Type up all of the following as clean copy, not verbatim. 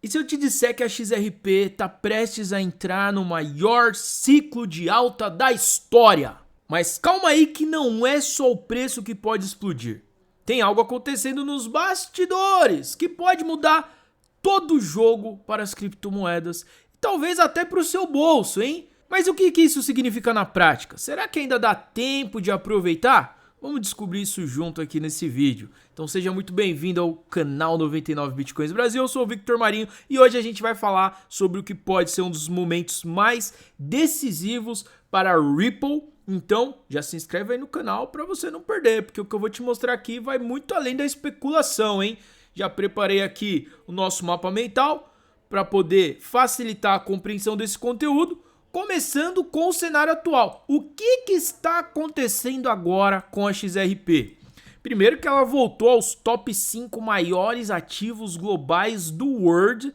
E se eu te disser que a XRP está prestes a entrar no maior ciclo de alta da história? Mas calma aí que não é só o preço que pode explodir. Tem algo acontecendo nos bastidores que pode mudar todo o jogo para as criptomoedas e talvez até para o seu bolso, hein? Mas o que isso significa na prática? Será que ainda dá tempo de aproveitar? Vamos descobrir isso junto aqui nesse vídeo. Então seja muito bem-vindo ao canal 99 Bitcoins Brasil, eu sou o Victor Marinho e hoje a gente vai falar sobre o que pode ser um dos momentos mais decisivos para a Ripple. Então já se inscreve aí no canal para você não perder, porque o que eu vou te mostrar aqui vai muito além da especulação, hein? Já preparei aqui o nosso mapa mental para poder facilitar a compreensão desse conteúdo. Começando com o cenário atual, o que está acontecendo agora com a XRP? Primeiro que ela voltou aos top 5 maiores ativos globais do world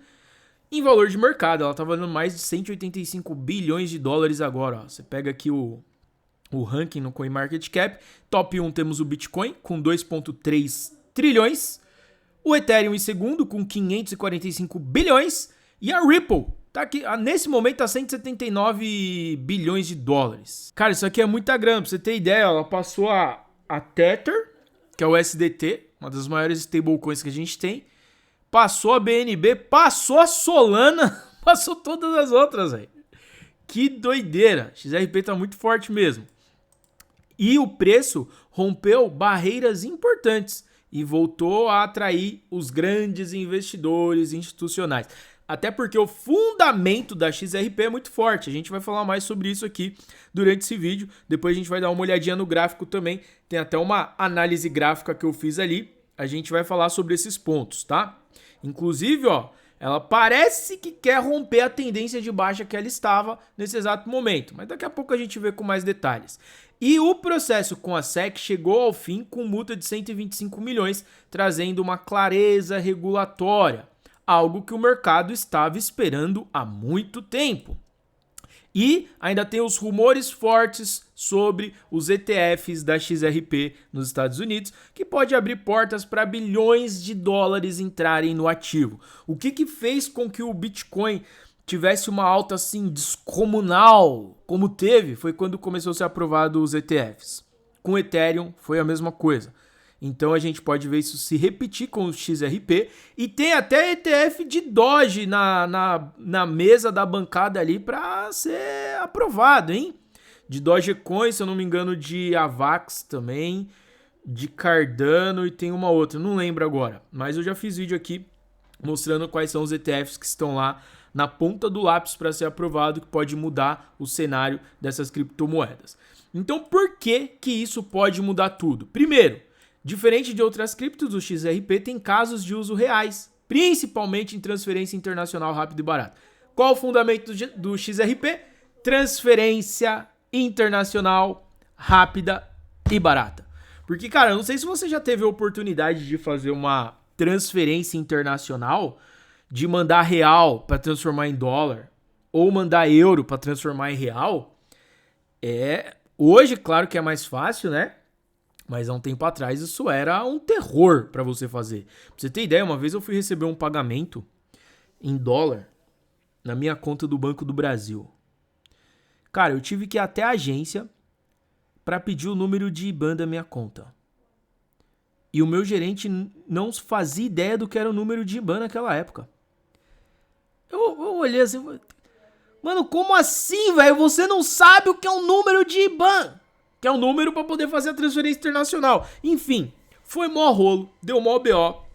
em valor de mercado. Ela está valendo mais de 185 bilhões de dólares agora. Ó. Você pega aqui o ranking no CoinMarketCap, top 1 temos o Bitcoin com 2,3 trilhões, o Ethereum em segundo com 545 bilhões e a Ripple. Tá aqui, nesse momento tá 179 bilhões de dólares. Cara, isso aqui é muita grana. Pra você ter ideia, ela passou a Tether, que é o USDT, uma das maiores stablecoins que a gente tem. Passou a BNB, passou a Solana, passou todas as outras, velho. Que doideira. XRP tá muito forte mesmo. E o preço rompeu barreiras importantes e voltou a atrair os grandes investidores institucionais. Até porque o fundamento da XRP é muito forte. A gente vai falar mais sobre isso aqui durante esse vídeo. Depois a gente vai dar uma olhadinha no gráfico também. Tem até uma análise gráfica que eu fiz ali. A gente vai falar sobre esses pontos, tá? Inclusive, ó, ela parece que quer romper a tendência de baixa que ela estava nesse exato momento. Mas daqui a pouco a gente vê com mais detalhes. E o processo com a SEC chegou ao fim com multa de 125 milhões, trazendo uma clareza regulatória. Algo que o mercado estava esperando há muito tempo. E ainda tem os rumores fortes sobre os ETFs da XRP nos Estados Unidos, que pode abrir portas para bilhões de dólares entrarem no ativo. O que fez com que o Bitcoin tivesse uma alta assim descomunal, como teve, foi quando começou a ser aprovado os ETFs. Com o Ethereum foi a mesma coisa. Então a gente pode ver isso se repetir com o XRP. E tem até ETF de Doge na mesa da bancada ali para ser aprovado, hein? De Dogecoin, se eu não me engano, de Avax também, de Cardano e tem uma outra, não lembro agora. Mas eu já fiz vídeo aqui mostrando quais são os ETFs que estão lá na ponta do lápis para ser aprovado, que pode mudar o cenário dessas criptomoedas. Então por que isso pode mudar tudo? Primeiro, diferente de outras criptos, o XRP tem casos de uso reais, principalmente em transferência internacional rápida e barata. Qual o fundamento do XRP? Transferência internacional rápida e barata. Porque, cara, eu não sei se você já teve a oportunidade de fazer uma transferência internacional, de mandar real para transformar em dólar, ou mandar euro para transformar em real. Hoje, claro que é mais fácil, né? Mas há um tempo atrás isso era um terror para você fazer. Pra você ter ideia, uma vez eu fui receber um pagamento em dólar na minha conta do Banco do Brasil. Cara, eu tive que ir até a agência para pedir o número de IBAN da minha conta. E o meu gerente não fazia ideia do que era o número de IBAN naquela época. Eu olhei assim, mano, como assim, velho? Você não sabe o que é um número de IBAN? Que é um número para poder fazer a transferência internacional. Enfim, foi mó rolo, deu mó BO.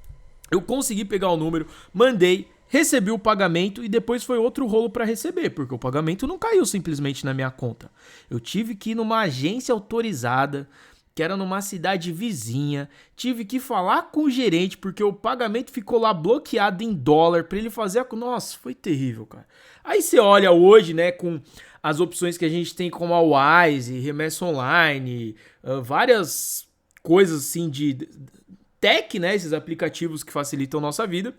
Eu consegui pegar o número, mandei, recebi o pagamento e depois foi outro rolo para receber, porque o pagamento não caiu simplesmente na minha conta. Eu tive que ir numa agência autorizada, que era numa cidade vizinha, tive que falar com o gerente, porque o pagamento ficou lá bloqueado em dólar para ele fazer a... Nossa, foi terrível, cara. Aí você olha hoje, né, com as opções que a gente tem como a Wise, Remessa Online, várias coisas assim de tech, né, esses aplicativos que facilitam a nossa vida.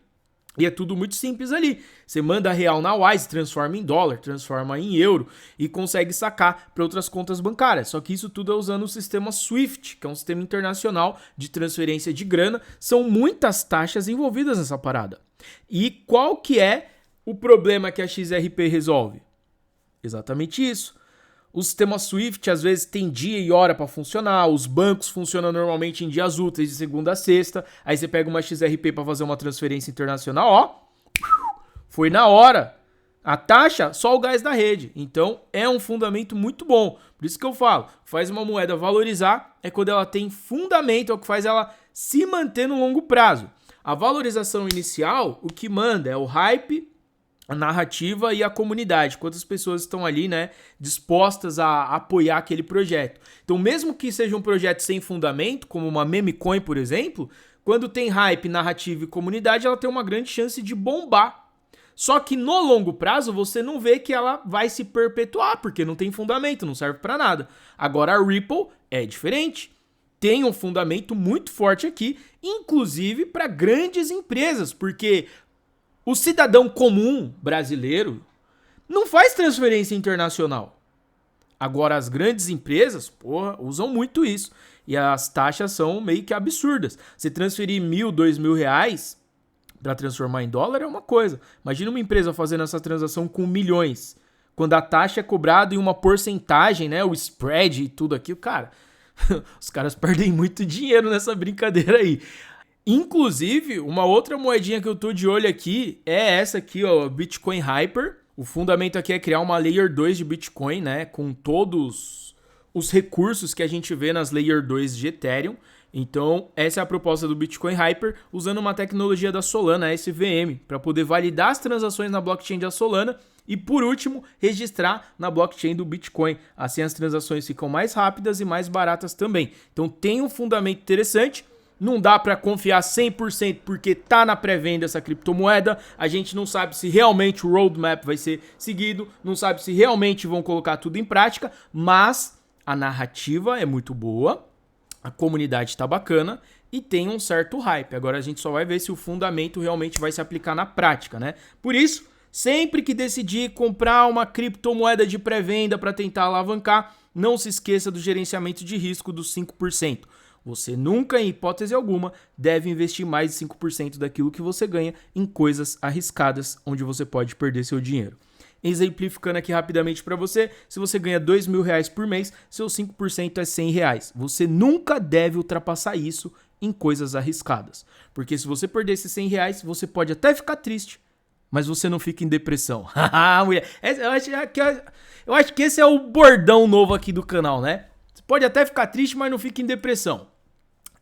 E é tudo muito simples ali. Você manda real na Wise, transforma em dólar, transforma em euro e consegue sacar para outras contas bancárias. Só que isso tudo é usando o sistema SWIFT, que é um sistema internacional de transferência de grana. São muitas taxas envolvidas nessa parada. E qual que é o problema que a XRP resolve? Exatamente isso. O sistema SWIFT às vezes tem dia e hora para funcionar, os bancos funcionam normalmente em dias úteis de segunda a sexta, aí você pega uma XRP para fazer uma transferência internacional, ó, foi na hora. A taxa, só o gás da rede. Então é um fundamento muito bom. Por isso que eu falo, faz uma moeda valorizar é quando ela tem fundamento, é o que faz ela se manter no longo prazo. A valorização inicial, o que manda é o hype, a narrativa e a comunidade, quantas pessoas estão ali, né, dispostas a apoiar aquele projeto. Então, mesmo que seja um projeto sem fundamento, como uma meme coin, por exemplo, quando tem hype, narrativa e comunidade, ela tem uma grande chance de bombar. Só que no longo prazo, você não vê que ela vai se perpetuar, porque não tem fundamento, não serve para nada. Agora, a Ripple é diferente. Tem um fundamento muito forte aqui, inclusive para grandes empresas, porque o cidadão comum brasileiro não faz transferência internacional. Agora, as grandes empresas, porra, usam muito isso. E as taxas são meio que absurdas. Você transferir R$1.000, R$2.000 para transformar em dólar é uma coisa. Imagina uma empresa fazendo essa transação com milhões. Quando a taxa é cobrada em uma porcentagem, né? O spread e tudo aquilo, cara. Os caras perdem muito dinheiro nessa brincadeira aí. Inclusive, uma outra moedinha que eu tô de olho aqui é essa aqui, ó, Bitcoin Hyper. O fundamento aqui é criar uma Layer 2 de Bitcoin, né, com todos os recursos que a gente vê nas Layer 2 de Ethereum. Então, essa é a proposta do Bitcoin Hyper, usando uma tecnologia da Solana, a SVM, para poder validar as transações na blockchain da Solana e, por último, registrar na blockchain do Bitcoin. Assim, as transações ficam mais rápidas e mais baratas também. Então, tem um fundamento interessante. Não dá para confiar 100% porque tá na pré-venda essa criptomoeda. A gente não sabe se realmente o roadmap vai ser seguido, não sabe se realmente vão colocar tudo em prática, mas a narrativa é muito boa, a comunidade tá bacana e tem um certo hype. Agora a gente só vai ver se o fundamento realmente vai se aplicar na prática, né? Por isso, sempre que decidir comprar uma criptomoeda de pré-venda para tentar alavancar, não se esqueça do gerenciamento de risco dos 5%. Você nunca, em hipótese alguma, deve investir mais de 5% daquilo que você ganha em coisas arriscadas, onde você pode perder seu dinheiro. Exemplificando aqui rapidamente para você, se você ganha R$2.000 por mês, seu 5% é R$100. Você nunca deve ultrapassar isso em coisas arriscadas. Porque se você perder esses R$100, você pode até ficar triste, mas você não fica em depressão. Mulher, eu acho que esse é o bordão novo aqui do canal, né? Você pode até ficar triste, mas não fica em depressão.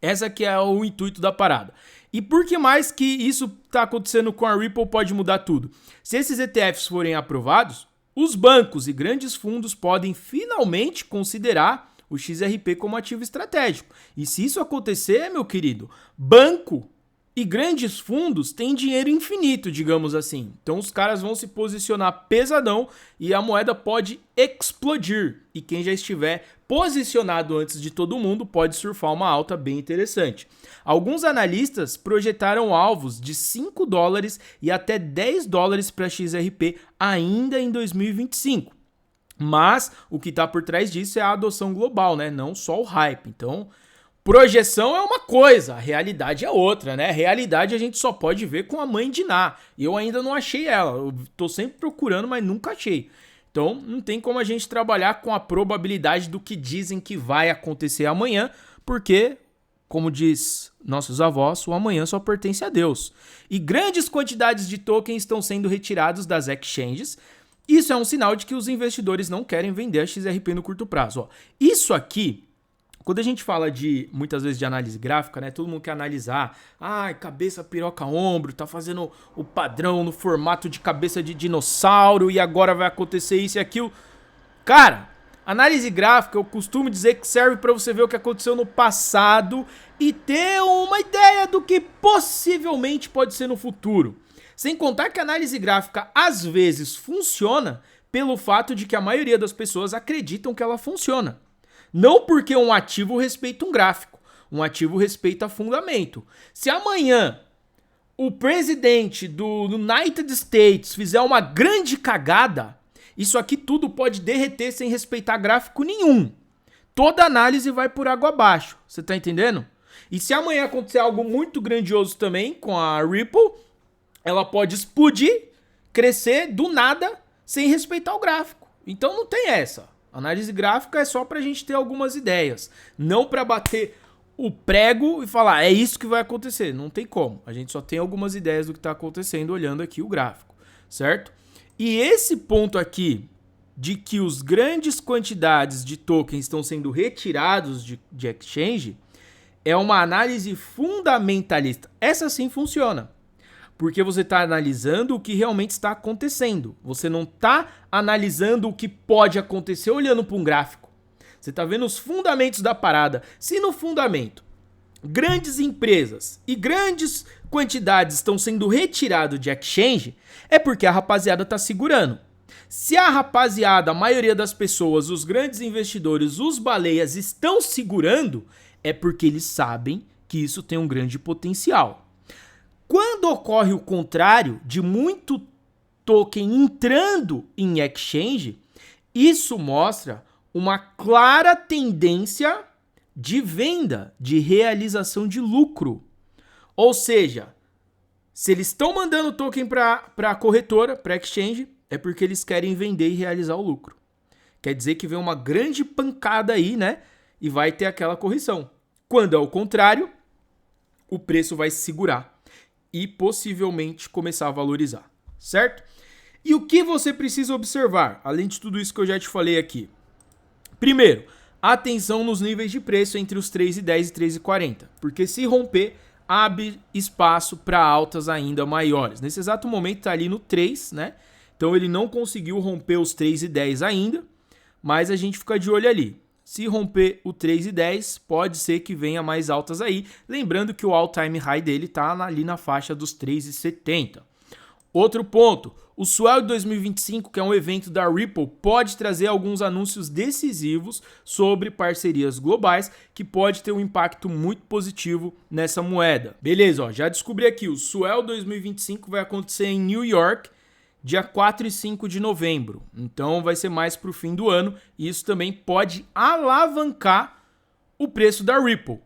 Essa que é o intuito da parada. E por que mais que isso está acontecendo com a Ripple pode mudar tudo? Se esses ETFs forem aprovados, os bancos e grandes fundos podem finalmente considerar o XRP como ativo estratégico. E se isso acontecer, meu querido, banco e grandes fundos têm dinheiro infinito, digamos assim. Então os caras vão se posicionar pesadão e a moeda pode explodir. E quem já estiver posicionado antes de todo mundo pode surfar uma alta bem interessante. Alguns analistas projetaram alvos de $5 e até $10 para XRP ainda em 2025. Mas o que está por trás disso é a adoção global, né? Não só o hype. Então, projeção é uma coisa, a realidade é outra, né? A realidade a gente só pode ver com a mãe de Ná. Eu ainda não achei ela, eu tô sempre procurando, mas nunca achei. Então, não tem como a gente trabalhar com a probabilidade do que dizem que vai acontecer amanhã, porque, como diz nossos avós, o amanhã só pertence a Deus. E grandes quantidades de tokens estão sendo retirados das exchanges. Isso é um sinal de que os investidores não querem vender a XRP no curto prazo. Ó, isso aqui, quando a gente fala de, muitas vezes, de análise gráfica, né? Todo mundo quer analisar. Ai, cabeça, piroca, ombro, tá fazendo o padrão no formato de cabeça de dinossauro e agora vai acontecer isso e aquilo. Cara, análise gráfica eu costumo dizer que serve para você ver o que aconteceu no passado e ter uma ideia do que possivelmente pode ser no futuro. Sem contar que a análise gráfica às vezes funciona pelo fato de que a maioria das pessoas acreditam que ela funciona. Não porque um ativo respeita um gráfico, um ativo respeita fundamento. Se amanhã o presidente do United States fizer uma grande cagada, isso aqui tudo pode derreter sem respeitar gráfico nenhum. Toda análise vai por água abaixo, você tá entendendo? E se amanhã acontecer algo muito grandioso também com a Ripple, ela pode explodir, crescer do nada, sem respeitar o gráfico. Então não tem essa. Análise gráfica é só pra gente ter algumas ideias, não pra bater o prego e falar, é isso que vai acontecer. Não tem como. A gente só tem algumas ideias do que tá acontecendo olhando aqui o gráfico, certo? E esse ponto aqui de que os grandes quantidades de tokens estão sendo retirados de exchange é uma análise fundamentalista. Essa sim funciona, porque você está analisando o que realmente está acontecendo. Você não está analisando o que pode acontecer olhando para um gráfico. Você está vendo os fundamentos da parada. Se no fundamento grandes empresas e grandes quantidades estão sendo retirados de exchange, é porque a rapaziada está segurando. Se a rapaziada, a maioria das pessoas, os grandes investidores, os baleias estão segurando, é porque eles sabem que isso tem um grande potencial. Quando ocorre o contrário, de muito token entrando em exchange, isso mostra uma clara tendência de venda, de realização de lucro. Ou seja, se eles estão mandando token para a corretora, para exchange, é porque eles querem vender e realizar o lucro. Quer dizer que vem uma grande pancada aí, né? E vai ter aquela correção. Quando é o contrário, o preço vai se segurar e possivelmente começar a valorizar, certo? E o que você precisa observar, além de tudo isso que eu já te falei aqui? Primeiro, atenção nos níveis de preço entre os 3,10 e 3,40, porque se romper, abre espaço para altas ainda maiores. Nesse exato momento está ali no 3, né? Então ele não conseguiu romper os 3,10 ainda, mas a gente fica de olho ali. Se romper o 3,10, pode ser que venha mais altas aí. Lembrando que o all-time high dele está ali na faixa dos 3,70. Outro ponto, o Swell 2025, que é um evento da Ripple, pode trazer alguns anúncios decisivos sobre parcerias globais, que pode ter um impacto muito positivo nessa moeda. Beleza, ó, já descobri aqui, o Swell 2025 vai acontecer em New York, dia 4 e 5 de novembro. Então vai ser mais para o fim do ano. E isso também pode alavancar o preço da Ripple.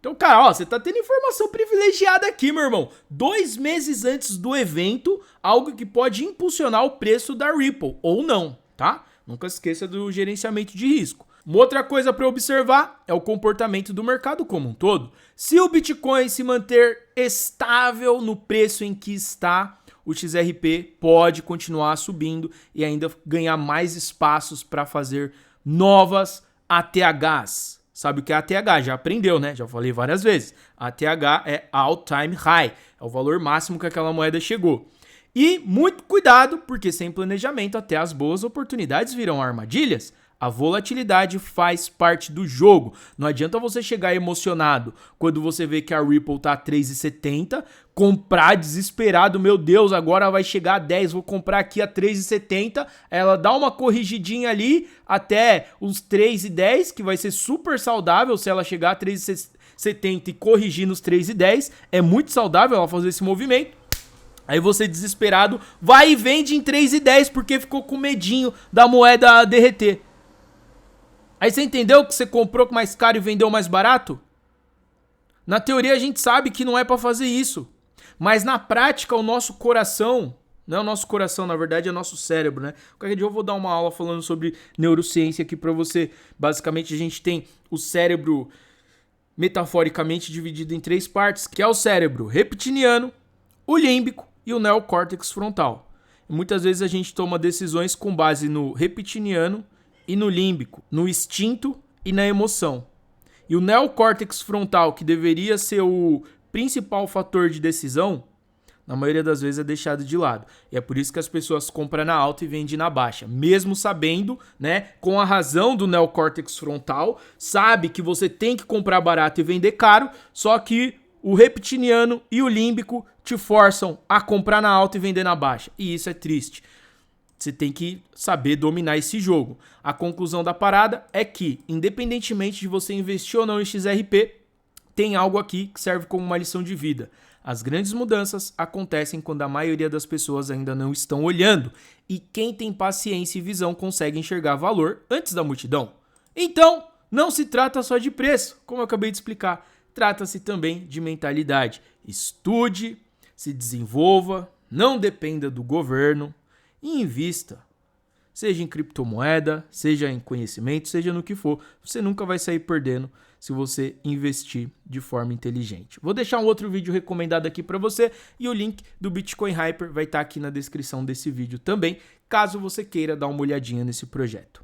Então, cara, ó, você tá tendo informação privilegiada aqui, meu irmão. 2 meses antes do evento, algo que pode impulsionar o preço da Ripple. Ou não, tá? Nunca se esqueça do gerenciamento de risco. Uma outra coisa para observar é o comportamento do mercado como um todo. Se o Bitcoin se manter estável no preço em que está, o XRP pode continuar subindo e ainda ganhar mais espaços para fazer novas ATHs. Sabe o que é ATH? Já aprendeu, né? Já falei várias vezes. ATH é all-time high, é o valor máximo que aquela moeda chegou. E muito cuidado, porque sem planejamento até as boas oportunidades viram armadilhas. A volatilidade faz parte do jogo. Não adianta você chegar emocionado quando você vê que a Ripple tá a 3,70, comprar desesperado, meu Deus, agora vai chegar a 10, vou comprar aqui a 3,70, ela dá uma corrigidinha ali até os 3,10, que vai ser super saudável se ela chegar a 3,70 e corrigir nos 3,10, é muito saudável ela fazer esse movimento. Aí você desesperado vai e vende em 3,10 porque ficou com medinho da moeda derreter. Aí você entendeu que você comprou mais caro e vendeu mais barato? Na teoria a gente sabe que não é para fazer isso. Mas na prática o nosso coração, não é o nosso coração, na verdade é o nosso cérebro, né? Qualquer dia eu vou dar uma aula falando sobre neurociência aqui para você. Basicamente a gente tem o cérebro metaforicamente dividido em 3 partes, que é o cérebro reptiliano, o límbico e o neocórtex frontal. E muitas vezes a gente toma decisões com base no reptiliano e no límbico, no instinto e na emoção. E o neocórtex frontal, que deveria ser o principal fator de decisão, na maioria das vezes é deixado de lado. E é por isso que as pessoas compram na alta e vendem na baixa. Mesmo sabendo, né, com a razão do neocórtex frontal, sabe que você tem que comprar barato e vender caro, só que o reptiliano e o límbico te forçam a comprar na alta e vender na baixa. E isso é triste. Você tem que saber dominar esse jogo. A conclusão da parada é que, independentemente de você investir ou não em XRP, tem algo aqui que serve como uma lição de vida. As grandes mudanças acontecem quando a maioria das pessoas ainda não estão olhando, e quem tem paciência e visão consegue enxergar valor antes da multidão. Então, não se trata só de preço, como eu acabei de explicar, trata-se também de mentalidade. Estude, se desenvolva, não dependa do governo e invista. Seja em criptomoeda, seja em conhecimento, seja no que for, você nunca vai sair perdendo se você investir de forma inteligente. Vou deixar um outro vídeo recomendado aqui para você e o link do Bitcoin Hyper vai estar aqui na descrição desse vídeo também, caso você queira dar uma olhadinha nesse projeto.